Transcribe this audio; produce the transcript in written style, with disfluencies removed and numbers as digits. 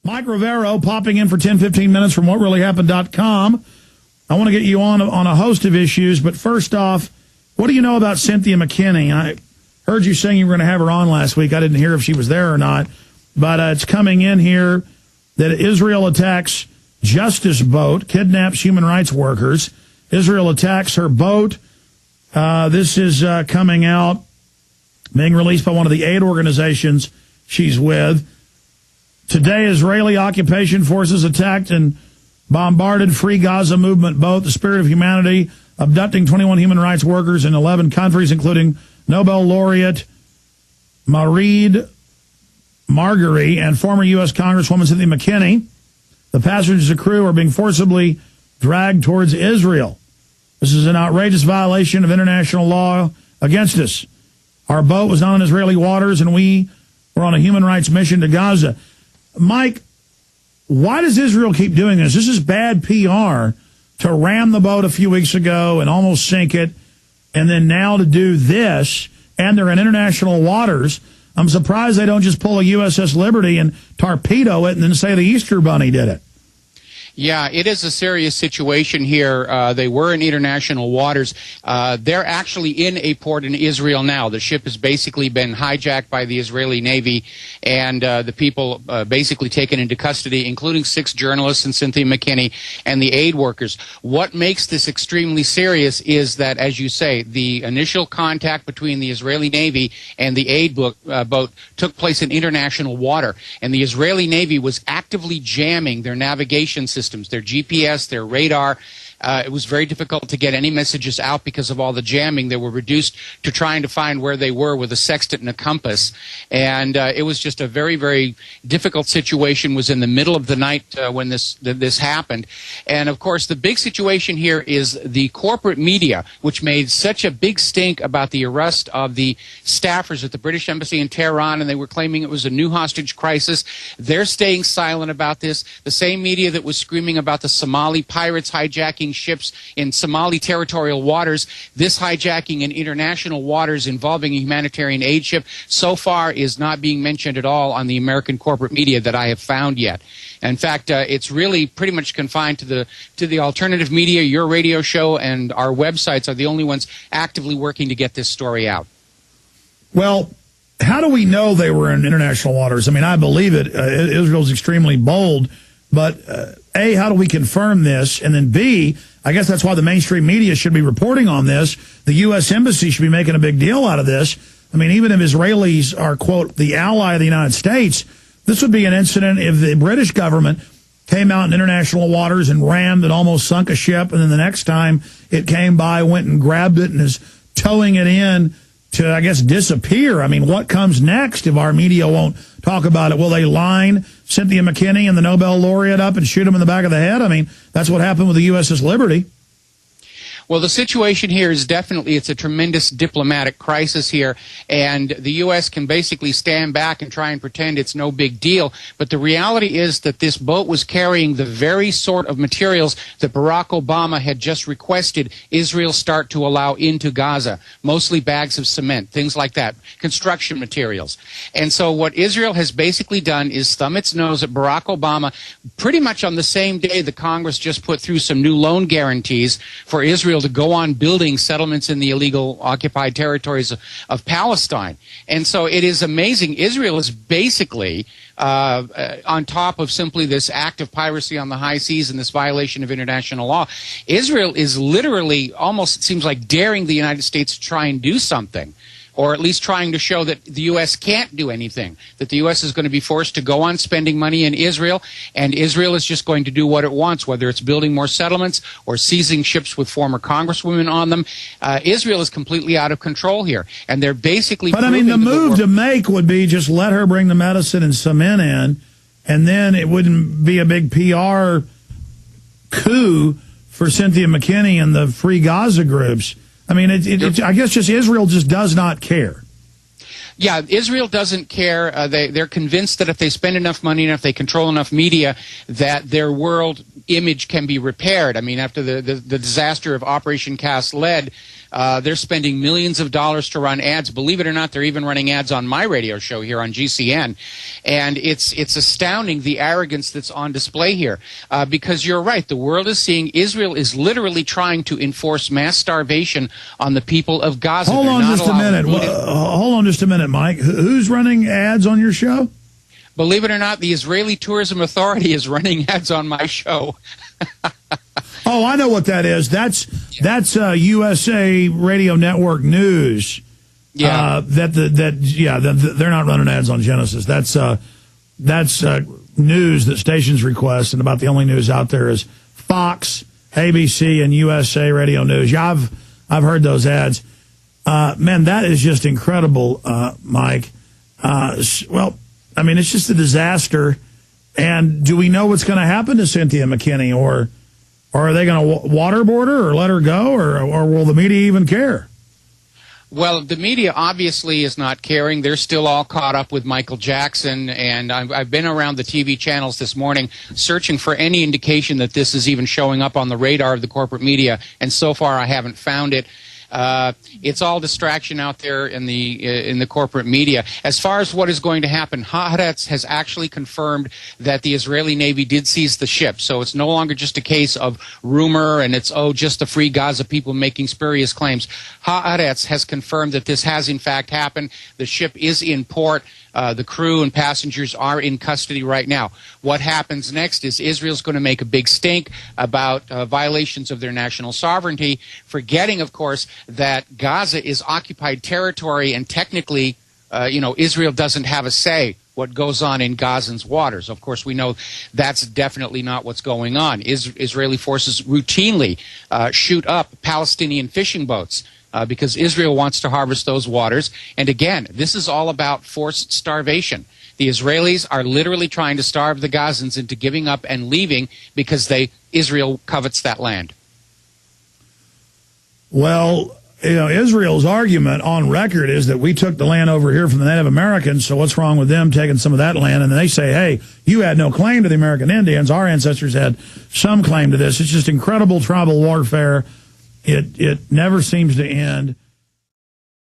Mike Rivero popping in for 10, 15 minutes from whatreallyhappened.com. I want to get you on a host of issues, but first off, what do you know about Cynthia McKinney? I heard you saying you were going to have her on last week. I didn't hear if she was there or not, but it's coming in here that Israel attacks justice boat, kidnaps human rights workers. Israel attacks her boat. This is coming out, being released by one of the aid organizations she's with. Today, Israeli occupation forces attacked and bombarded Free Gaza Movement boat, the Spirit of Humanity, abducting 21 human rights workers in 11 countries, including Nobel laureate Mareed Margary and former U.S. Congresswoman Cynthia McKinney. The passengers and crew are being forcibly dragged towards Israel. This is an outrageous violation of international law against us. Our boat was not in Israeli waters, and we were on a human rights mission to Gaza. Mike, why does Israel keep doing this? This is bad PR to ram the boat a few weeks ago and almost sink it, and then now to do this, and they're in international waters. I'm surprised they don't just pull a USS Liberty and torpedo it and then say the Easter Bunny did it. Yeah, it is a serious situation here. They were in international waters. They're actually in a port in Israel now. The ship has basically been hijacked by the Israeli Navy, and the people basically taken into custody, including 6 journalists and Cynthia McKinney and the aid workers. What makes this extremely serious is that, as you say, the initial contact between the Israeli Navy and the aid boat took place in international water, and the Israeli Navy was actively jamming their navigation systems, their GPS, their radar. It was very difficult to get any messages out because of all the jamming. They were reduced to trying to find where they were with a sextant and a compass. And it was just a very, very difficult situation. It was in the middle of the night when this happened. And, of course, the big situation here is the corporate media, which made such a big stink about the arrest of the staffers at the British Embassy in Tehran, and they were claiming it was a new hostage crisis. They're staying silent about this. The same media that was screaming about the Somali pirates hijacking ships in Somali territorial waters, this hijacking in international waters involving a humanitarian aid ship so far is not being mentioned at all on the American corporate media that I have found yet. In fact, it's really pretty much confined to the alternative media. Your radio show and our websites are the only ones actively working to get this story out. Well, how do we know they were in international waters? I mean, I believe it. Israel's extremely bold, but A, how do we confirm this? And then B, I guess that's why the mainstream media should be reporting on this. The U.S. Embassy should be making a big deal out of this. I mean, even if Israelis are, quote, the ally of the United States, this would be an incident if the British government came out in international waters and rammed and almost sunk a ship, and then the next time it came by, went and grabbed it and is towing it in to, I guess, disappear. I mean, what comes next if our media won't talk about it? Will they line Cynthia McKinney and the Nobel laureate up and shoot him in the back of the head? I mean, that's what happened with the USS Liberty. Well, the situation here is definitely, it's a tremendous diplomatic crisis here, and the U.S. can basically stand back and try and pretend it's no big deal. But the reality is that this boat was carrying the very sort of materials that Barack Obama had just requested Israel start to allow into Gaza, mostly bags of cement, things like that, construction materials. And so what Israel has basically done is thumb its nose at Barack Obama pretty much on the same day the Congress just put through some new loan guarantees for Israel to go on building settlements in the illegal occupied territories of Palestine. And so it is amazing. Israel is basically on top of simply this act of piracy on the high seas and this violation of international law. Israel is literally almost, it seems like, daring the United States to try and do something, or at least trying to show that the U.S. can't do anything, that the U.S. is going to be forced to go on spending money in Israel, and Israel is just going to do what it wants, whether it's building more settlements or seizing ships with former congresswomen on them. Israel is completely out of control here, and they're basically... But, I mean, the move to make would be just let her bring the medicine and cement in, and then it wouldn't be a big PR coup for Cynthia McKinney and the Free Gaza groups. I mean, I guess just Israel just does not care. Yeah, Israel doesn't care. They're convinced that if they spend enough money and if they control enough media, that their world image can be repaired. I mean, after the disaster of Operation Cast Lead, They're spending millions of dollars to run ads. Believe it or not, they're even running ads on my radio show here on GCN. And it's astounding the arrogance that's on display here. Because you're right, the world is seeing Israel is literally trying to enforce mass starvation on the people of Gaza. Hold on just a minute. Hold on just a minute, Mike. Who's running ads on your show? Believe it or not, the Israeli Tourism Authority is running ads on my show. Oh, I know what that is. That's USA Radio Network News. Yeah. They're not running ads on Genesis. That's news that stations request, and about the only news out there is Fox, ABC, and USA Radio News. Yeah, I've heard those ads. Man, that is just incredible, Mike. Well, I mean, it's just a disaster. And do we know what's going to happen to Cynthia McKinney, or are they going to waterboard her or let her go, or will the media even care? Well, the media obviously is not caring. They're still all caught up with Michael Jackson, and I've been around the TV channels this morning searching for any indication that this is even showing up on the radar of the corporate media, and so far I haven't found it. It's all distraction out there in the corporate media. As far as what is going to happen, Haaretz has actually confirmed that the Israeli Navy did seize the ship. So it's no longer just a case of rumor and it's, just the Free Gaza people making spurious claims. Haaretz has confirmed that this has in fact happened. The ship is in port. The crew and passengers are in custody right now. What happens next is Israel's going to make a big stink about violations of their national sovereignty, forgetting, of course, that Gaza is occupied territory and technically, Israel doesn't have a say what goes on in Gazans waters. Of course, we know that's definitely not what's going on. Israeli forces routinely shoot up Palestinian fishing boats because Israel wants to harvest those waters. And again, this is all about forced starvation. The Israelis are literally trying to starve the Gazans into giving up and leaving because Israel covets that land. Well, Israel's argument on record is that we took the land over here from the Native Americans, so what's wrong with them taking some of that land? And then they say, hey, you had no claim to the American Indians. Our ancestors had some claim to this. It's just incredible tribal warfare. It never seems to end.